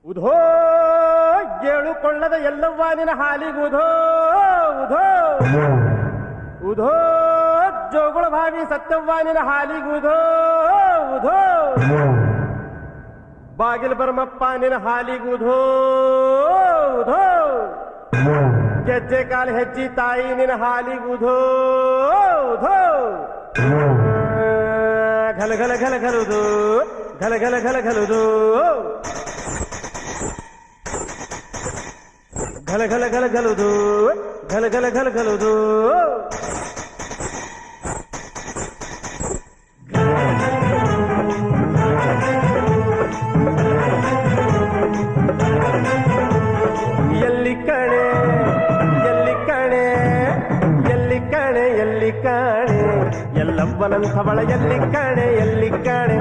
ಉಧೋ ಏಳುಕೊಳ್ಳದ ಎಲ್ಲವ್ವ ನಿನ್ನ ಹಾಲಿಗುಧೋ ಉಧೋ ಉಧೋ ಜೋಗುಳ ಭಾವಿ ಸತ್ಯವ್ವ ನಿನ್ನ ಹಾಲಿಗುಧೋ ಉಧೋ ಬಾಗಿಲು ಬರಮಪ್ಪ ನಿನ್ನ ಹಾಲಿಗುಧೋ ಉಧೋ ಗೆಜ್ಜೆ ಕಾಲು ಹೆಜ್ಜಿ ತಾಯಿ ನಿನ್ನ ಹಾಲಿಗುಧೋ ಉಧೋ ಘಲ ಘಲ ಘಲ ಘಲುದು ಘಲ ಘಲ ಘಲ ಘಲುದು ಘಲ ಘಲ ಘಲ ಘಲುದು ಘಲ ಘಲ ಘಲ ಘಲುದು ಎಲ್ಲಿ ಕಣೆ ಎಲ್ಲಿ ಕಣೆ ಎಲ್ಲಿ ಕಣೆ ಎಲ್ಲಿ ಕಣೆ ಎಲ್ಲವ್ವನಂಥವಳ ಎಲ್ಲಿ ಕಣೆ ಎಲ್ಲಿ ಕಣೆ